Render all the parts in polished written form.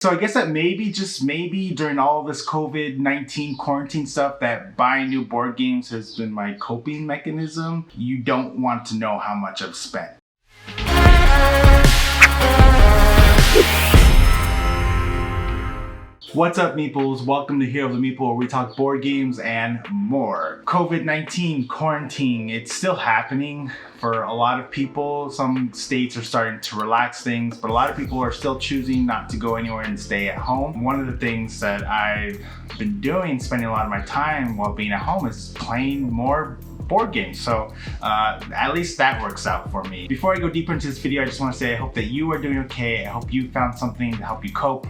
So I guess that maybe, just maybe, during all of this COVID-19 quarantine stuff, that buying new board games has been my coping mechanism. You don't want to know how much I've spent. What's up, Meeples? Welcome to Hero of the Meeple, where we talk board games and more. COVID-19 quarantine, it's still happening for a lot of people. Some states are starting to relax things, but a lot of people are still choosing not to go anywhere and stay at home. One of the things that I've been doing, spending a lot of my time while being at home, is playing more board games. So at least that works out for me. Before I go deeper into this video, I just want to say I hope that you are doing okay. I hope you found something to help you cope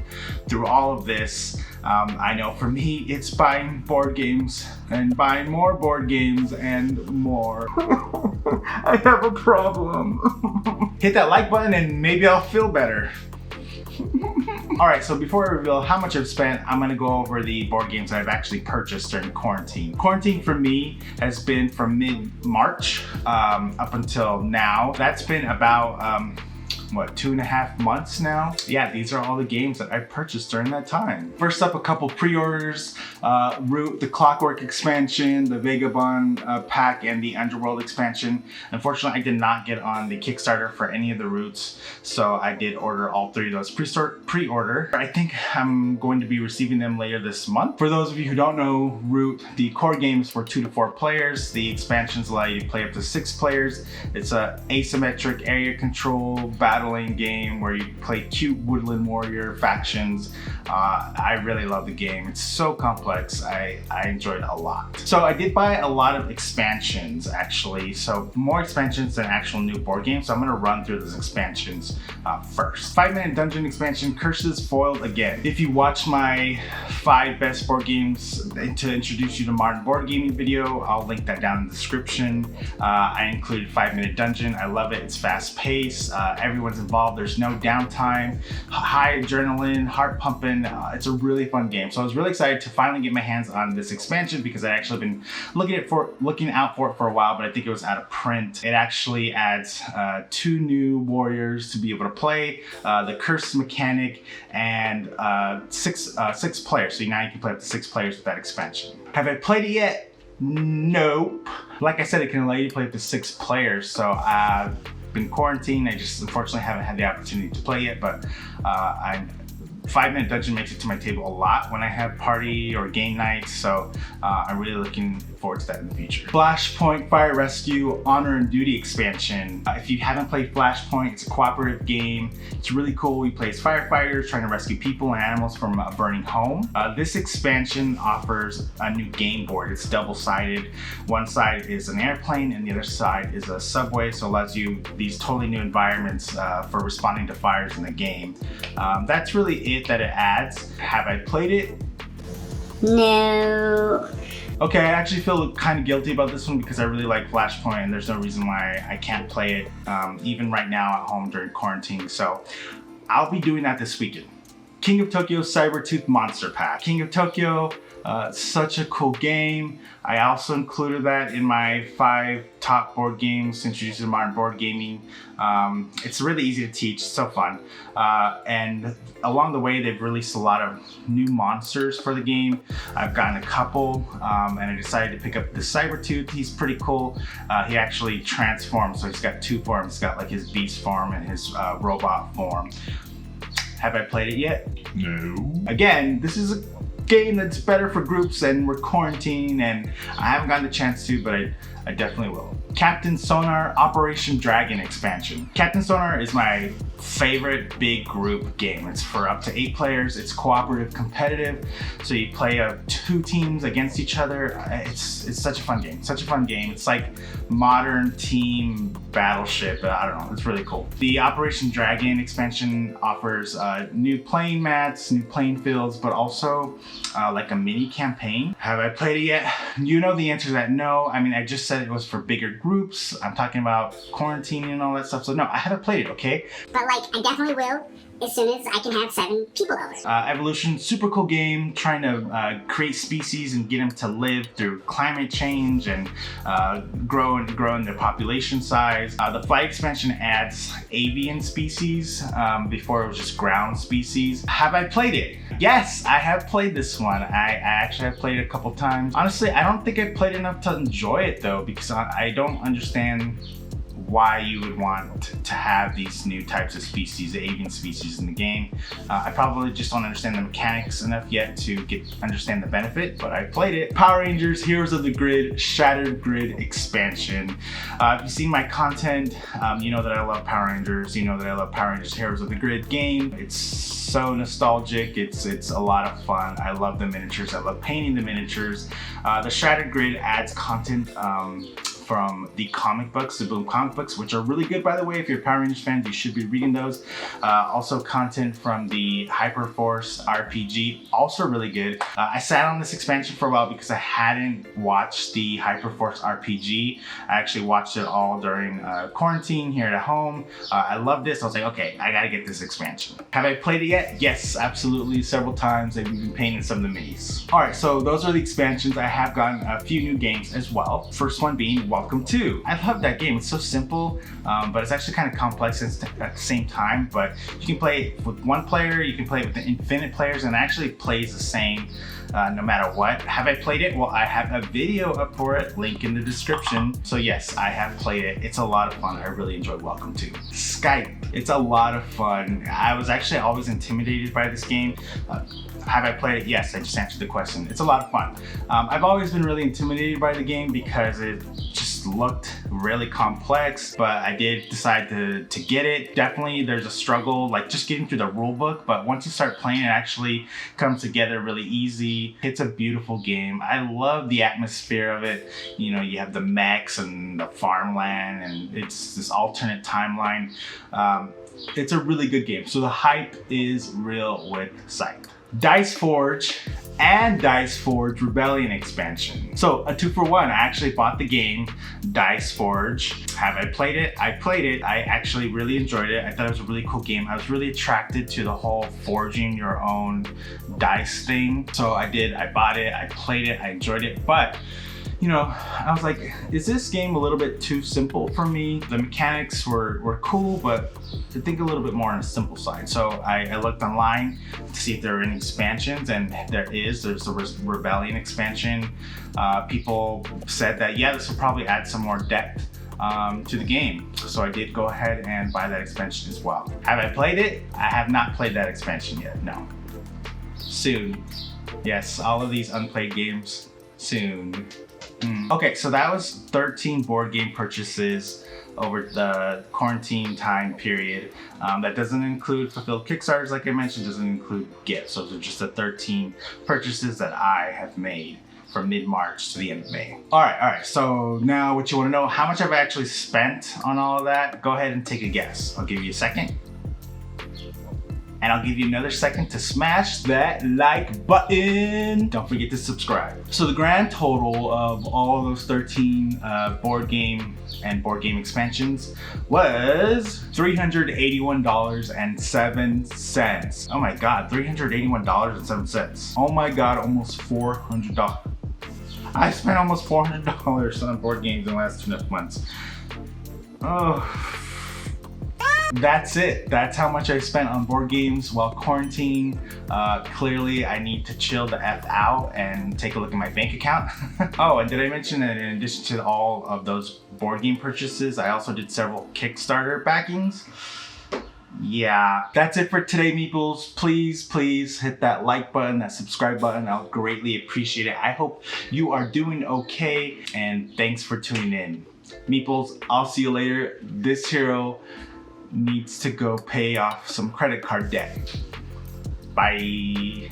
through all of this. I know for me, it's buying board games and buying more board games and more. I have a problem. Hit that like button and maybe I'll feel better. Alright, so before I reveal how much I've spent, I'm going to go over the board games that I've actually purchased during quarantine. Quarantine for me has been from mid-March up until now. That's been about, what, 2.5 months now? Yeah, these are all the games that I purchased during that time. First up, a couple pre-orders. Root, the Clockwork expansion, the Vagabond pack, and the Underworld expansion. Unfortunately, I did not get on the Kickstarter for any of the Roots, so I did order all three of those pre-order. I think I'm going to be receiving them later this month. For those of you who don't know Root, the core game is for 2 to 4 players. The expansions allow you to play up to 6 players. It's a asymmetric area control battling game where you play cute woodland warrior factions. I really love the game. It's so complex. I enjoyed it a lot. So I did buy a lot of expansions, actually. So more expansions than actual new board games. So I'm going to run through those expansions first. 5-minute dungeon expansion, Curses Foiled Again. If you watch my 5 best board games to introduce you to modern board gaming video, I'll link that down in the description. I included 5-minute dungeon. I love it. It's fast paced. Everyone's involved. There's no downtime. High adrenaline, heart pumping. It's a really fun game. So I was really excited to finally get my hands on this expansion because I'd actually been looking out for it for a while, but I think it was out of print. It actually adds 2 new warriors to be able to play, the curse mechanic, and 6 players. So now you can play up to 6 players with that expansion. Have I played it yet? Nope. Like I said, it can allow you to play up to 6 players. So I've been quarantined. I just unfortunately haven't had the opportunity to play it, but 5-minute dungeon makes it to my table a lot when I have party or game nights, so I'm really looking forward to that in the future. Flashpoint Fire Rescue Honor and Duty expansion. If you haven't played Flashpoint, it's a cooperative game. It's really cool. You play as firefighters trying to rescue people and animals from a burning home. This expansion offers a new game board. It's double-sided. One side is an airplane and the other side is a subway, so it allows you these totally new environments for responding to fires in the game. That's really it that it adds. Have I played it? No. Okay, I actually feel kind of guilty about this one because I really like Flashpoint and there's no reason why I can't play it even right now at home during quarantine. So I'll be doing that this weekend. King of Tokyo Sabertooth Monster Pack. King of Tokyo, such a cool game. I also included that in my 5 top board games introduced to modern board gaming. It's really easy to teach, so fun. And along the way, they've released a lot of new monsters for the game. I've gotten a couple, and I decided to pick up the Sabertooth. He's pretty cool. He actually transforms, so he's got 2 forms. He's got like his beast form and his robot form. Have I played it yet? No. Again, this is a game that's better for groups and we're quarantined and I haven't gotten the chance to, but I definitely will. Captain Sonar Operation Dragon expansion. Captain Sonar is my favorite big group game. It's for up to 8 players. It's cooperative competitive, so you play 2 teams against each other. It's such a fun game. Such a fun game. It's like modern team battleship. I don't know. It's really cool. The Operation Dragon expansion offers new playing mats, new playing fields, but also like a mini campaign. Have I played it yet? You know the answer to that. No. I mean, I just said it was for bigger groups. I'm talking about quarantining and all that stuff. So no, I haven't played it, okay? But like, I definitely will as soon as I can have 7 people over. Evolution, super cool game, trying to create species and get them to live through climate change and growing their population size. The flight expansion adds avian species. Before it was just ground species. Have I played it? Yes, I have played this one. I actually have played it a couple times. Honestly, I don't think I've played enough to enjoy it though, because I don't understand why you would want to have these new types of species, avian species in the game. I probably just don't understand the mechanics enough yet to understand the benefit, but I played it. Power Rangers Heroes of the Grid Shattered Grid expansion. If you've seen my content, you know that I love Power Rangers. You know that I love Power Rangers Heroes of the Grid game. It's so nostalgic. It's a lot of fun. I love the miniatures. I love painting the miniatures. The Shattered Grid adds content from the comic books, the Boom comic books, which are really good, by the way. If you're Power Rangers fans, you should be reading those. Also content from the Hyperforce RPG, also really good. I sat on this expansion for a while because I hadn't watched the Hyperforce RPG. I actually watched it all during quarantine here at home. I loved this. I was like, okay, I gotta get this expansion. Have I played it yet? Yes, absolutely, several times. I've been painting some of the minis. All right, so those are the expansions. I have gotten a few new games as well. First one being Welcome To. I love that game. It's so simple, but it's actually kind of complex at the same time. But you can play it with one player, you can play it with infinite players, and it actually plays the same no matter what. Have I played it? Well, I have a video up for it, link in the description. So yes, I have played it. It's a lot of fun. I really enjoyed Welcome To. Skype. It's a lot of fun. I was actually always intimidated by this game. Have I played it? Yes, I just answered the question. It's a lot of fun. I've always been really intimidated by the game because it just looked really complex, but I did decide to get it. Definitely there's a struggle, like just getting through the rule book, but once you start playing, it actually comes together really easy. It's a beautiful game. I love the atmosphere of it. You know, you have the mechs and the farmland, and it's this alternate timeline. It's a really good game. So the hype is real with Scythe. Dice Forge and Dice Forge Rebellion expansion. So a 2-for-1. I actually bought the game Dice Forge. Have I played it? I played it. I actually really enjoyed it. I thought it was a really cool game. I was really attracted to the whole forging your own dice thing. So I did. I bought it. I played it. I enjoyed it. But you know, I was like, is this game a little bit too simple for me? The mechanics were cool, but I think a little bit more on the simple side. So I looked online to see if there were any expansions, and there's the Rebellion expansion. People said that, yeah, this will probably add some more depth to the game. So I did go ahead and buy that expansion as well. Have I played it? I have not played that expansion yet, no. Soon. Yes, all of these unplayed games, soon. Okay, so that was 13 board game purchases over the quarantine time period. That doesn't include fulfilled Kickstarters, like I mentioned, doesn't include gifts. Those are just the 13 purchases that I have made from mid-March to the end of May. All right, so now what you wanna know, how much I've actually spent on all of that? Go ahead and take a guess. I'll give you a second. And I'll give you another second to smash that like button. Don't forget to subscribe. So the grand total of all of those 13 board game and board game expansions was $381.07. Oh my God, $381.07. Oh my God, almost $400. I spent almost $400 on board games in the last 2.5 months. Oh. That's it. That's how much I spent on board games while quarantined. Clearly, I need to chill the F out and take a look at my bank account. Oh, and did I mention that in addition to all of those board game purchases, I also did several Kickstarter backings? Yeah, that's it for today, Meeples. Please hit that like button, that subscribe button. I'll greatly appreciate it. I hope you are doing okay, and thanks for tuning in. Meeples, I'll see you later. This hero needs to go pay off some credit card debt. Bye.